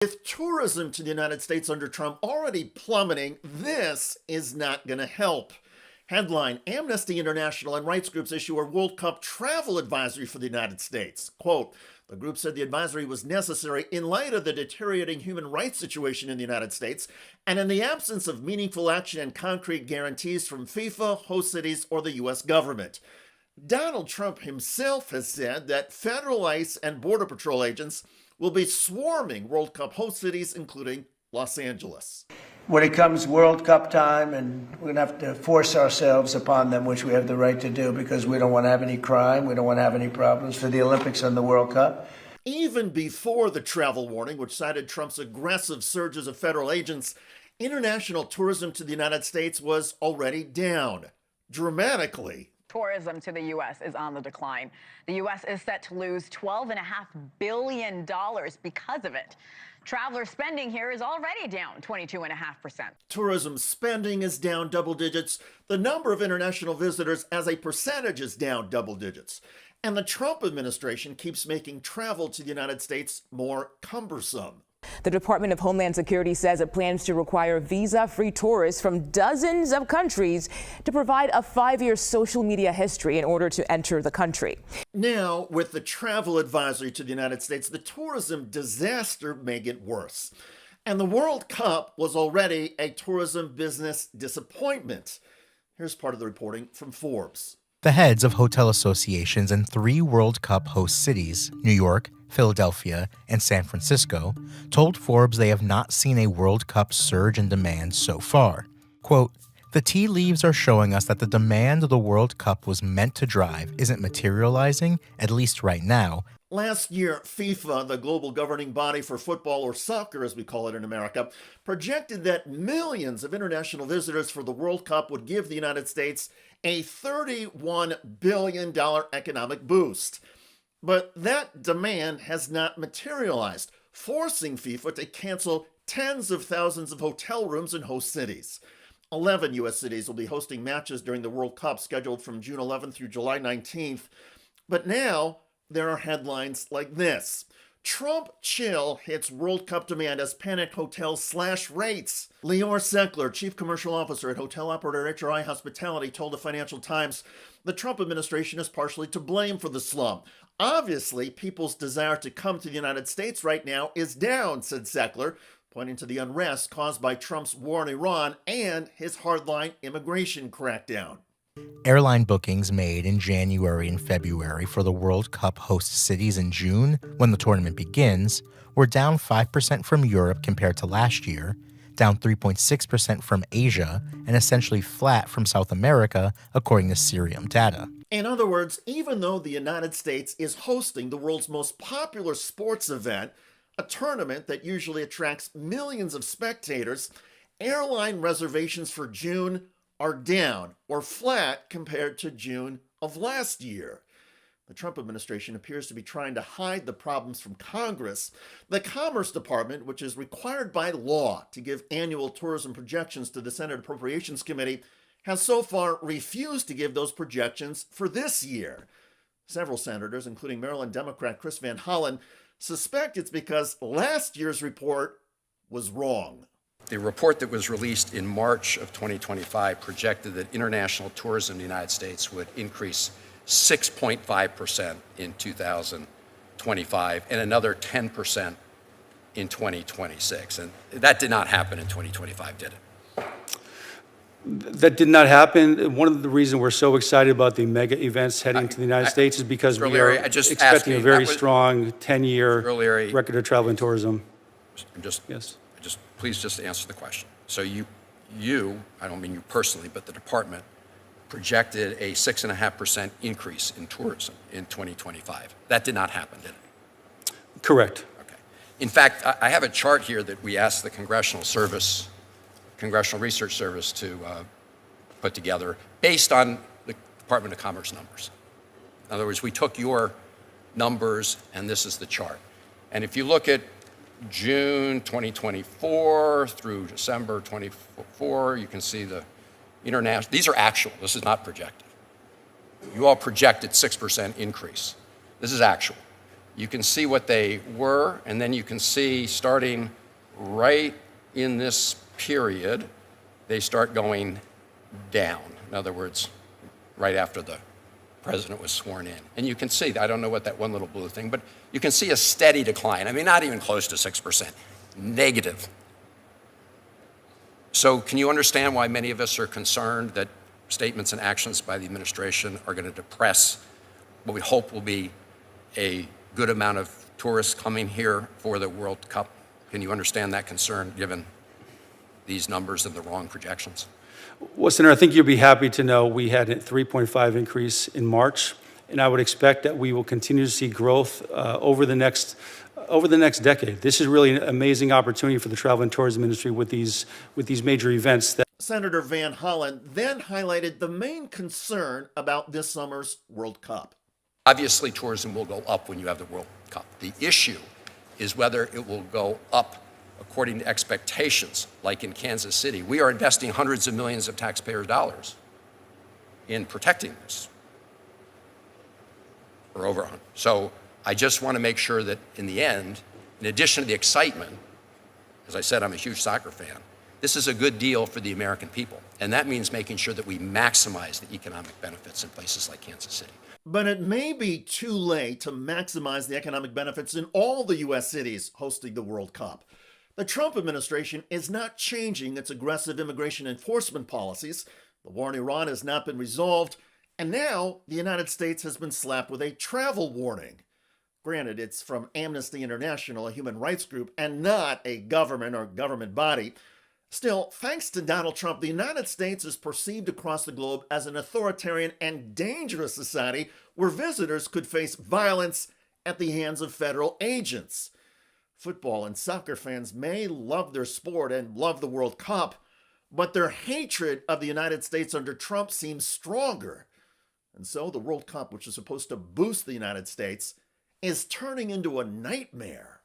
With tourism to the United States under Trump already plummeting, this is not going to help. Headline: Amnesty International and rights groups issue a World Cup travel advisory for the United States. Quote, the group said the advisory was necessary in light of the deteriorating human rights situation in the United States and in the absence of meaningful action and concrete guarantees from FIFA, host cities, or the U.S. government. Donald Trump himself has said that federal ICE and Border Patrol agents will be swarming World Cup host cities, including Los Angeles. When it comes World Cup time, and we're going to have to force ourselves upon them, which we have the right to do, because we don't want to have any crime, we don't want to have any problems for the Olympics and the World Cup. Even before the travel warning, which cited Trump's aggressive surges of federal agents, international tourism to the United States was already down dramatically. Tourism to the U.S. is on the decline. The U.S. is set to lose $12.5 billion because of it. Traveler spending here is already down 22.5%. Tourism spending is down double digits. The number of international visitors as a percentage is down double digits. And the Trump administration keeps making travel to the United States more cumbersome. The Department of Homeland Security says it plans to require visa-free tourists from dozens of countries to provide a 5-year social media history in order to enter the country. Now, with the travel advisory to the United States, the tourism disaster may get worse. And the World Cup was already a tourism business disappointment. Here's part of the reporting from Forbes. The heads of hotel associations in 3 World Cup host cities, New York, Philadelphia, and San Francisco, told Forbes they have not seen a World Cup surge in demand so far. Quote, the tea leaves are showing us that the demand the World Cup was meant to drive isn't materializing, at least right now. Last year, FIFA, the global governing body for football, or soccer as we call it in America, projected that millions of international visitors for the World Cup would give the United States a $31 billion economic boost. But that demand has not materialized, forcing FIFA to cancel tens of thousands of hotel rooms in host cities. 11 U.S. cities will be hosting matches during the World Cup, scheduled from June 11th through July 19th. But now there are headlines like this. Trump chill hits World Cup demand as panicked hotels slash rates. Lior Seckler, chief commercial officer at hotel operator HRI Hospitality, told the Financial Times the Trump administration is partially to blame for the slump. Obviously, people's desire to come to the United States right now is down, said Seckler, pointing to the unrest caused by Trump's war in Iran and his hardline immigration crackdown. Airline bookings made in January and February for the World Cup host cities in June, when the tournament begins, were down 5% from Europe compared to last year, down 3.6% from Asia, and essentially flat from South America, according to Cirium data. In other words, even though the United States is hosting the world's most popular sports event, a tournament that usually attracts millions of spectators, airline reservations for June are down or flat compared to June of last year. The Trump administration appears to be trying to hide the problems from Congress. The Commerce Department, which is required by law to give annual tourism projections to the Senate Appropriations Committee, has so far refused to give those projections for this year. Several senators, including Maryland Democrat Chris Van Hollen, suspect it's because last year's report was wrong. The report that was released in March of 2025 projected that international tourism in the United States would increase 6.5% in 2025 and another 10% in 2026. And that did not happen in 2025, did it? That did not happen. One of the reasons we're so excited about the mega events heading to the United States is because we are expecting a very strong 10-year record of travel and tourism. Yes. Please just answer the question. So you, I don't mean you personally, but the department projected a 6.5% increase in tourism in 2025. That did not happen, did it? Correct. Okay. In fact, I have a chart here that we asked the Congressional Research Service to put together based on the Department of Commerce numbers. In other words, we took your numbers and this is the chart. And if you look at June 2024 through December 24, you can see the international, these are actual, this is not projected. You all projected 6% increase. This is actual. you can see what they were, and then you can see starting right in this period, they start going down. In other words, right after the president was sworn in. And you can see, I don't know what that one little blue thing, but you can see a steady decline. I mean, not even close to 6%, negative. So can you understand why many of us are concerned that statements and actions by the administration are going to depress what we hope will be a good amount of tourists coming here for the World Cup? Can you understand that concern given these numbers and the wrong projections? Well, Senator, I think you'll be happy to know we had a 3.5 increase in March, and I would expect that we will continue to see growth over the next decade. This is really an amazing opportunity for the travel and tourism industry with these major events. Senator Van Hollen then highlighted the main concern about this summer's World Cup. Obviously, tourism will go up when you have the World Cup. The issue is whether it will go up according to expectations, like in Kansas City. We are investing hundreds of millions of taxpayers' dollars in protecting this. Or over 100. So I just want to make sure that in the end, in addition to the excitement, as I said, I'm a huge soccer fan, this is a good deal for the American people. And that means making sure that we maximize the economic benefits in places like Kansas City. But it may be too late to maximize the economic benefits in all the U.S. cities hosting the World Cup. The Trump administration is not changing its aggressive immigration enforcement policies. The war in Iran has not been resolved. And now the United States has been slapped with a travel warning. Granted, it's from Amnesty International, a human rights group, and not a government or government body. Still, thanks to Donald Trump, the United States is perceived across the globe as an authoritarian and dangerous society where visitors could face violence at the hands of federal agents. Football and soccer fans may love their sport and love the World Cup, but their hatred of the United States under Trump seems stronger. And so the World Cup, which is supposed to boost the United States, is turning into a nightmare.